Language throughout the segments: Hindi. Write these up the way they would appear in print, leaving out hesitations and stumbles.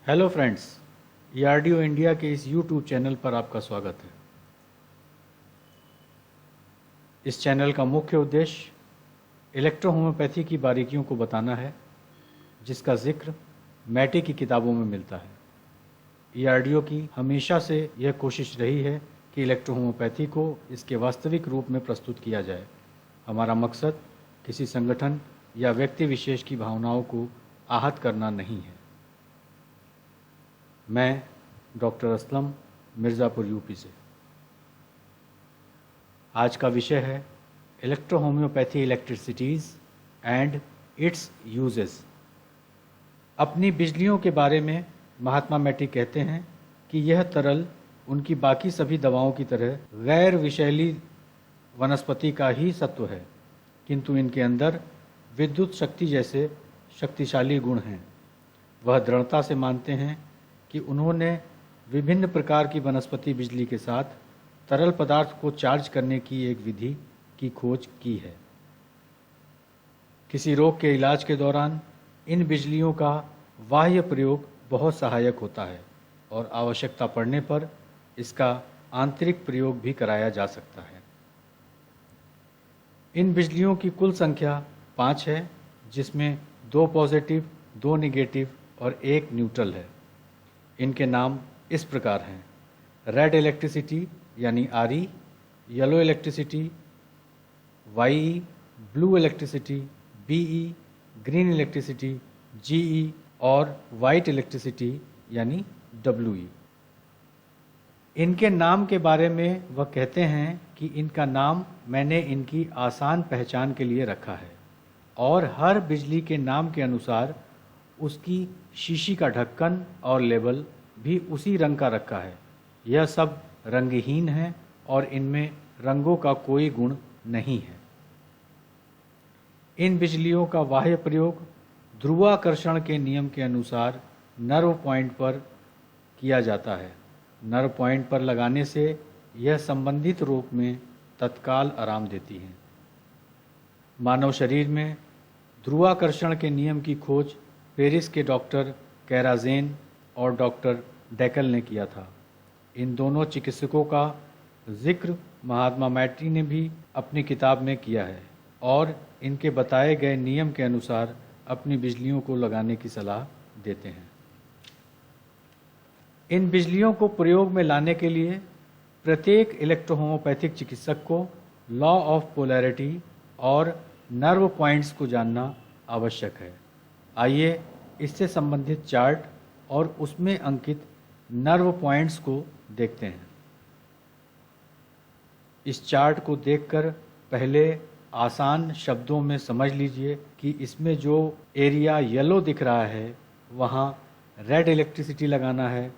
हेलो फ्रेंड्स, ईआरडीओ इंडिया के इस यूट्यूब चैनल पर आपका स्वागत है। इस चैनल का मुख्य उद्देश्य इलेक्ट्रोहोम्योपैथी की बारीकियों को बताना है, जिसका जिक्र मैटी की किताबों में मिलता है। ईआरडीओ की हमेशा से यह कोशिश रही है कि इलेक्ट्रोहोम्योपैथी को इसके वास्तविक रूप में प्रस्तुत किया जाए। हमारा मकसद किसी संगठन या व्यक्ति विशेष की भावनाओं को आहत करना नहीं है। मैं डॉक्टर असलम, मिर्ज़ापुर यूपी से। आज का विषय है इलेक्ट्रोहोम्योपैथी इलेक्ट्रिसिटीज़ एंड इट्स यूजेस। अपनी बिजलियों के बारे में महात्मा मैटी कहते हैं कि यह तरल उनकी बाकी सभी दवाओं की तरह गैर विषैली वनस्पति का ही सत्व है, किंतु इनके अंदर विद्युत शक्ति जैसे शक्तिशाली गुण हैं। वह दृढ़ता से मानते हैं कि उन्होंने विभिन्न प्रकार की वनस्पति बिजली के साथ तरल पदार्थ को चार्ज करने की एक विधि की खोज की है। किसी रोग के इलाज के दौरान इन बिजलियों का बाह्य प्रयोग बहुत सहायक होता है और आवश्यकता पड़ने पर इसका आंतरिक प्रयोग भी कराया जा सकता है। इन बिजलियों की कुल संख्या 5 है, जिसमें 2 पॉजिटिव, 2 निगेटिव और 1 न्यूट्रल है। इनके नाम इस प्रकार हैं: रेड इलेक्ट्रिसिटी यानी RE, yellow electricity Y, blue electricity BE, green electricity GE और वाइट इलेक्ट्रिसिटी यानी डब्ल्यूई। इनके नाम के बारे में वह कहते हैं कि इनका नाम मैंने इनकी आसान पहचान के लिए रखा है और हर बिजली के नाम के अनुसार उसकी शीशी का ढक्कन और लेबल भी उसी रंग का रखा है। यह सब रंगहीन है और इनमें रंगों का कोई गुण नहीं है। इन बिजलियों का बाह्य प्रयोग ध्रुवाकर्षण के नियम के अनुसार नर्व पॉइंट पर किया जाता है। नर्व पॉइंट पर लगाने से यह संबंधित रोग में तत्काल आराम देती हैं। मानव शरीर में ध्रुवाकर्षण के नियम की खोज पेरिस के डॉक्टर कैराजेन और डॉक्टर डेकल ने किया था। इन दोनों चिकित्सकों का जिक्र महात्मा मैटी ने भी अपनी किताब में किया है और इनके बताए गए नियम के अनुसार अपनी बिजलियों को लगाने की सलाह देते हैं। इन बिजलियों को प्रयोग में लाने के लिए प्रत्येक इलेक्ट्रोहोम्योपैथिक चिकित्सक को लॉ ऑफ पोलैरिटी और नर्व पॉइंट्स को जानना आवश्यक है। आइए इससे संबंधित चार्ट और उसमें अंकित नर्व पॉइंट्स को देखते हैं। इस चार्ट को देखकर पहले आसान शब्दों में समझ लीजिए कि इसमें जो एरिया येलो दिख रहा है वहाँ रेड इलेक्ट्रिसिटी लगाना है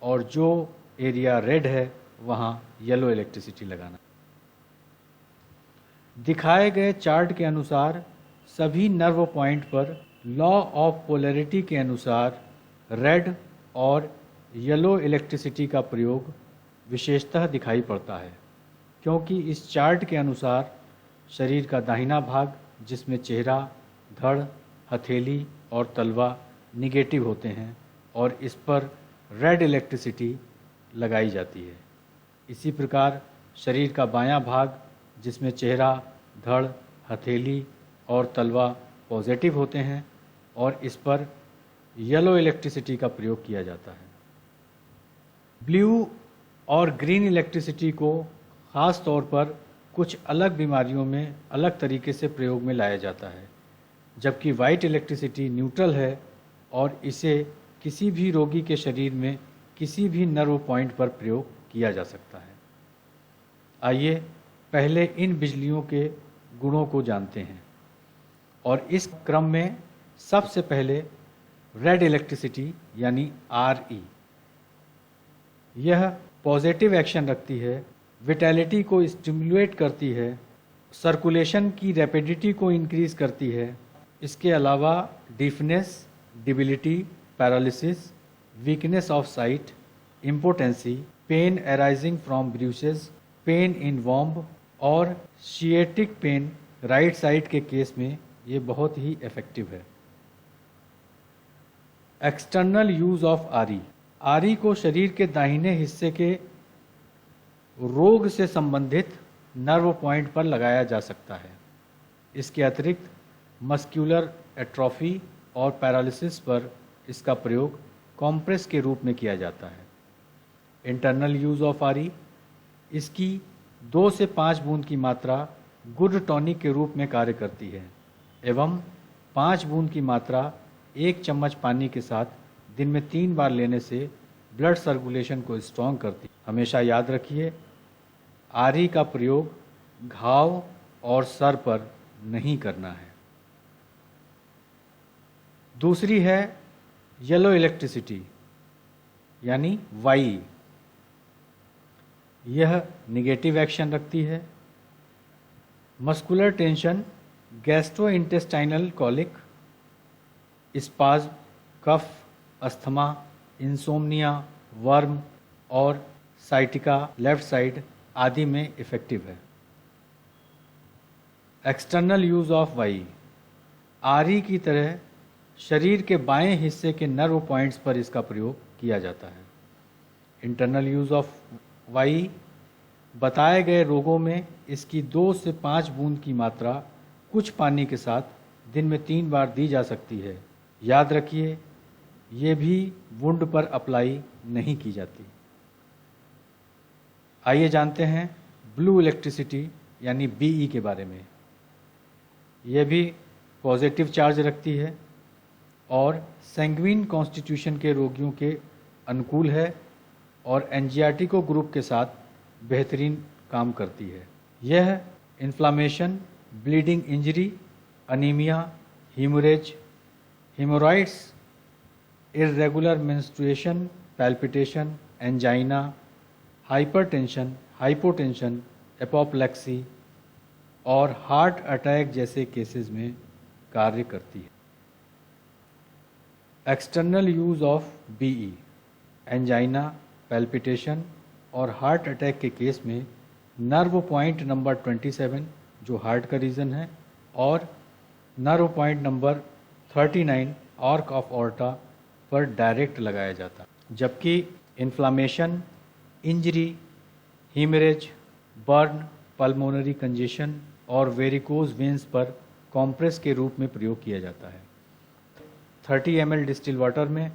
और जो एरिया रेड है वहाँ येलो इलेक्ट्रिसिटी लगाना है। दिखाए गए चार्ट के अनुसार सभी नर्व पॉइंट पर लॉ ऑफ पोलैरिटी के अनुसार रेड और येलो इलेक्ट्रिसिटी का प्रयोग विशेषतः दिखाई पड़ता है, क्योंकि इस चार्ट के अनुसार शरीर का दाहिना भाग, जिसमें चेहरा, धड़, हथेली और तलवा निगेटिव होते हैं और इस पर रेड इलेक्ट्रिसिटी लगाई जाती है। इसी प्रकार शरीर का बायां भाग, जिसमें चेहरा, धड़, हथेली और तलवा पॉजिटिव होते हैं और इस पर येलो इलेक्ट्रिसिटी का प्रयोग किया जाता है। ब्लू और ग्रीन इलेक्ट्रिसिटी को ख़ास तौर पर कुछ अलग बीमारियों में अलग तरीके से प्रयोग में लाया जाता है, जबकि वाइट इलेक्ट्रिसिटी न्यूट्रल है और इसे किसी भी रोगी के शरीर में किसी भी नर्व पॉइंट पर प्रयोग किया जा सकता है। आइए पहले इन बिजलियों के गुणों को जानते हैं और इस क्रम में सबसे पहले रेड इलेक्ट्रिसिटी यानी आरई। यह पॉजिटिव एक्शन रखती है, विटैलिटी को स्टिमुलेट करती है, सर्कुलेशन की रैपिडिटी को इंक्रीज करती है। इसके अलावा deafness, debility, paralysis, weakness of sight, impotency, pain arising from bruises, pain in womb और शिएटिक पेन राइट साइड के केस में ये बहुत ही इफेक्टिव है। External use of RE. RE को शरीर के दाहिने हिस्से के रोग से संबंधित नर्व पॉइंट पर लगाया जा सकता है। इसके अतिरिक्त मस्कुलर एट्रोफी और पैरालिसिस पर इसका प्रयोग कॉम्प्रेस के रूप में किया जाता है। इंटरनल यूज ऑफ आरी, इसकी 2 से 5 बूंद की मात्रा गुड टॉनिक के रूप में कार्य करती है एवं 5 बूंद की मात्रा 1 चम्मच पानी के साथ दिन में 3 बार लेने से ब्लड सर्कुलेशन को स्ट्रॉन्ग करती है। हमेशा याद रखिए, आरी का प्रयोग घाव और सर पर नहीं करना है। दूसरी है येलो इलेक्ट्रिसिटी यानी वाई। यह निगेटिव एक्शन रखती है। Muscular tension, gastrointestinal colic, spasm, cough, asthma, insomnia, worm और साइटिका लेफ्ट साइड आदि में इफेक्टिव है। एक्सटर्नल यूज ऑफ वाई, आरी की तरह शरीर के बाएं हिस्से के नर्व पॉइंट्स पर इसका प्रयोग किया जाता है। इंटरनल यूज ऑफ वाई, बताए गए रोगों में इसकी 2 से 5 बूंद की मात्रा कुछ पानी के साथ दिन में 3 बार दी जा सकती है। याद रखिए, ये भी वुंड पर अप्लाई नहीं की जाती। आइए जानते हैं ब्लू इलेक्ट्रिसिटी यानी बीई के बारे में। यह भी पॉजिटिव चार्ज रखती है और सैंग्विन कॉन्स्टिट्यूशन के रोगियों के अनुकूल है और एंजियाटिको ग्रुप के साथ बेहतरीन काम करती है। यह inflammation, bleeding injury, anaemia, haemorrhage, haemorrhoids, irregular menstruation, palpitation, angina, hypertension, hypotension, apoplexy और हार्ट अटैक जैसे केसेस में कार्य करती है। External use of BE, angina, palpitation और हार्ट अटैक के केस में नर्व पॉइंट नंबर 27 जो हार्ट का रीजन है और nerve point number 39 arch of aorta पर डायरेक्ट लगाया जाता है। जबकि inflammation, injury, haemorrhage, burn, pulmonary congestion और वेरिकोज वेंस पर कॉम्प्रेस के रूप में प्रयोग किया जाता है। 30 ml डिस्टिल वाटर में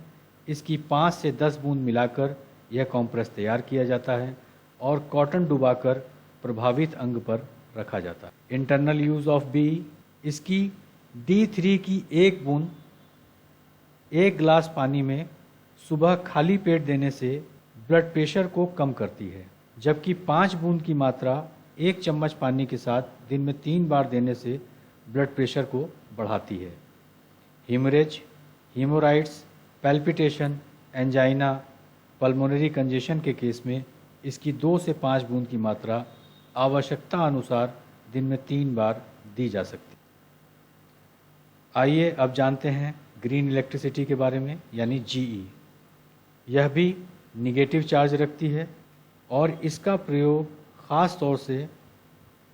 इसकी 5 से 10 बूंद मिलाकर यह कॉम्प्रेस तैयार किया जाता है और कॉटन डुबाकर प्रभावित अंग पर रखा जाता है। इंटरनल यूज ऑफ बी, इसकी D3 की 1 बूंद 1 गिलास पानी में सुबह खाली पेट देने से ब्लड प्रेशर को कम करती है, जबकि 5 बूंद की मात्रा 1 चम्मच पानी के साथ दिन में 3 बार देने से ब्लड प्रेशर को बढ़ाती है। हीमरेज, हीमोराइड्स, पैल्पिटेशन, एंजाइना, पल्मोनरी कंजेशन के केस में इसकी 2 से 5 बूंद की मात्रा आवश्यकता अनुसार दिन में 3 बार दी जा सकती है। आइए अब जानते हैं ग्रीन इलेक्ट्रिसिटी के बारे में यानी जीई। यह भी निगेटिव चार्ज रखती है और इसका प्रयोग ख़ास तौर से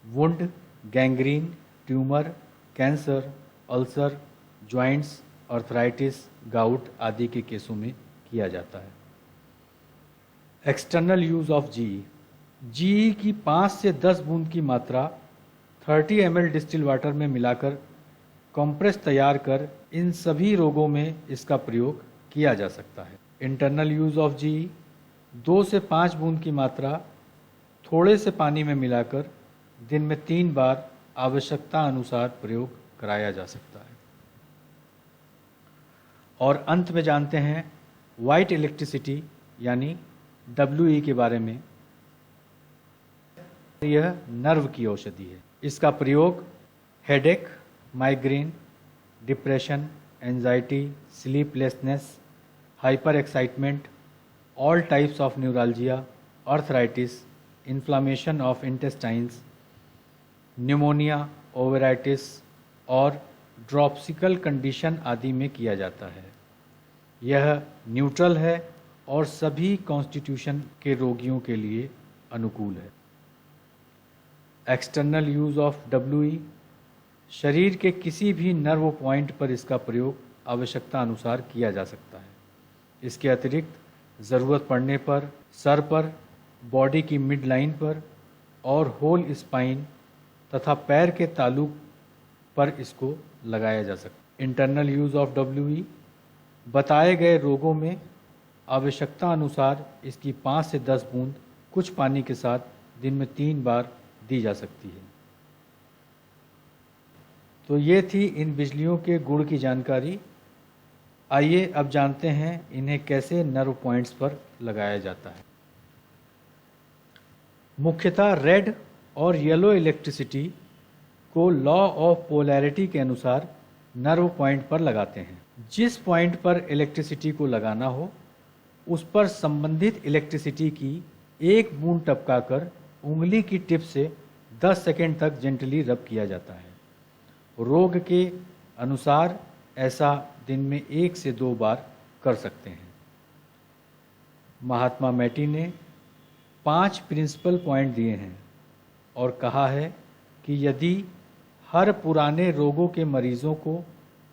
wound, gangrene, tumour, cancer, ulcer, joints, arthritis, gout आदि के केसों में किया जाता है। External use of GE, GE की 5 से 10 बूंद की मात्रा 30 ml डिस्टिल वाटर में मिलाकर कॉम्प्रेस तैयार कर इन सभी रोगों में इसका प्रयोग किया जा सकता है। इंटरनल यूज ऑफ जीई, 2 से 5 बूंद की मात्रा थोड़े से पानी में मिलाकर दिन में 3 बार आवश्यकता अनुसार प्रयोग कराया जा सकता है। और अंत में जानते हैं वाइट इलेक्ट्रिसिटी यानी WE के बारे में। यह नर्व की औषधि है। इसका प्रयोग headache, migraine, depression, anxiety, sleeplessness, hyper excitement, all types of neuralgia, arthritis, inflammation of intestines, pneumonia, ovaritis और ड्रॉप्सिकल कंडीशन आदि में किया जाता है। यह न्यूट्रल है और सभी कॉन्स्टिट्यूशन के रोगियों के लिए अनुकूल है। एक्सटर्नल यूज ऑफ WE, शरीर के किसी भी नर्व पॉइंट पर इसका प्रयोग आवश्यकता अनुसार किया जा सकता है। इसके अतिरिक्त ज़रूरत पड़ने पर सर पर, बॉडी की मिड लाइन पर और होल स्पाइन तथा पैर के तालु पर इसको लगाया जा सकता है। इंटरनल यूज़ ऑफ WE बताए गए रोगों में आवश्यकता अनुसार इसकी 5 से 10 बूंद कुछ पानी के साथ दिन में 3 बार दी जा सकती है। तो ये थी इन बिजलियों के गुण की जानकारी। आइए अब जानते हैं इन्हें कैसे नर्व पॉइंट्स पर लगाया जाता है। मुख्यतः रेड और येलो इलेक्ट्रिसिटी को लॉ ऑफ पोलैरिटी के अनुसार नर्व पॉइंट पर लगाते हैं। जिस पॉइंट पर इलेक्ट्रिसिटी को लगाना हो उस पर संबंधित इलेक्ट्रिसिटी की एक बूंद टपकाकर उंगली की टिप से 10 सेकंड तक जेंटली रब किया जाता है। रोग के अनुसार ऐसा दिन में 1 से 2 बार कर सकते हैं। महात्मा मैटी ने 5 प्रिंसिपल पॉइंट दिए हैं और कहा है कि यदि हर पुराने रोगों के मरीजों को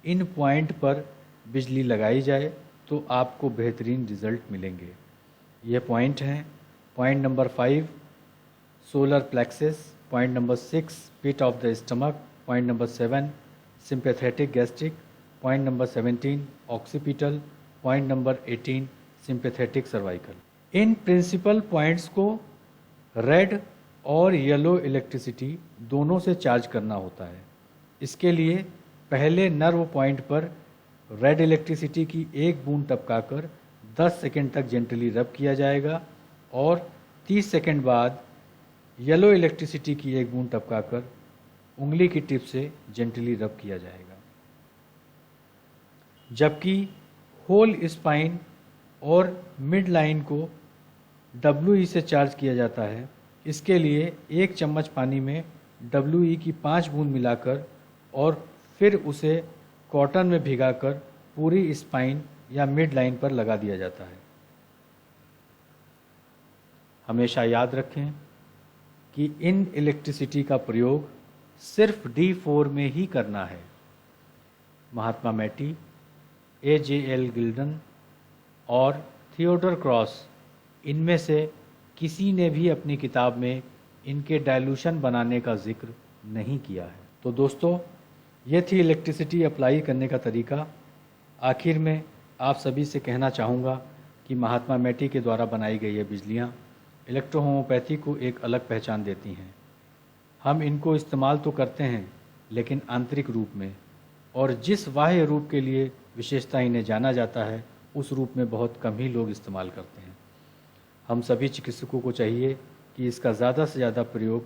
इन पॉइंट पर बिजली लगाई जाए तो आपको बेहतरीन रिजल्ट मिलेंगे। ये पॉइंट हैं: point number 5 solar plexus, point number 6 pit of the stomach, point number 7 sympathetic gastric, point number 17 occipital, point number 18 sympathetic cervical. इन प्रिंसिपल पॉइंट्स को रेड और येलो इलेक्ट्रिसिटी दोनों से चार्ज करना होता है। इसके लिए पहले नर्व पॉइंट पर रेड इलेक्ट्रिसिटी की एक बूंद टपकाकर 10 सेकंड तक जेंटली रब किया जाएगा और 30 सेकंड बाद येलो इलेक्ट्रिसिटी की एक बूंद टपकाकर उंगली की टिप से जेंटली रब किया जाएगा। जबकि होल स्पाइन और मिड लाइन को WE से चार्ज किया जाता है। इसके लिए 1 चम्मच पानी में WE की 5 बूंद मिलाकर और फिर उसे कॉटन में भिगाकर पूरी स्पाइन या मिड लाइन पर लगा दिया जाता है। हमेशा याद रखें कि इन इलेक्ट्रिसिटी का प्रयोग सिर्फ D4 में ही करना है। महात्मा मैटी, AJL गिल्डन और थियोडर क्रॉस इनमें से किसी ने भी अपनी किताब में इनके डाइल्यूशन बनाने का जिक्र नहीं किया है। तो दोस्तों, ये थी इलेक्ट्रिसिटी अप्लाई करने का तरीका। आखिर में आप सभी से कहना चाहूँगा कि महात्मा मैटी के द्वारा बनाई गई ये बिजलियाँ इलेक्ट्रोहोम्योपैथी को एक अलग पहचान देती हैं। हम इनको इस्तेमाल तो करते हैं लेकिन आंतरिक रूप में, और जिस बाह्य रूप के लिए विशेषता इन्हें जाना जाता है उस रूप में बहुत कम ही लोग इस्तेमाल करते हैं। हम सभी चिकित्सकों को चाहिए कि इसका ज़्यादा से ज़्यादा प्रयोग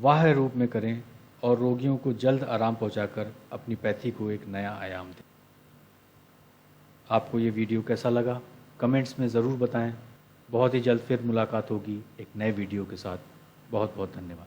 बाह्य रूप में करें और रोगियों को जल्द आराम पहुंचाकर अपनी पैथी को एक नया आयाम दें। आपको ये वीडियो कैसा लगा कमेंट्स में ज़रूर बताएं। बहुत ही जल्द फिर मुलाकात होगी एक नए वीडियो के साथ। बहुत बहुत धन्यवाद।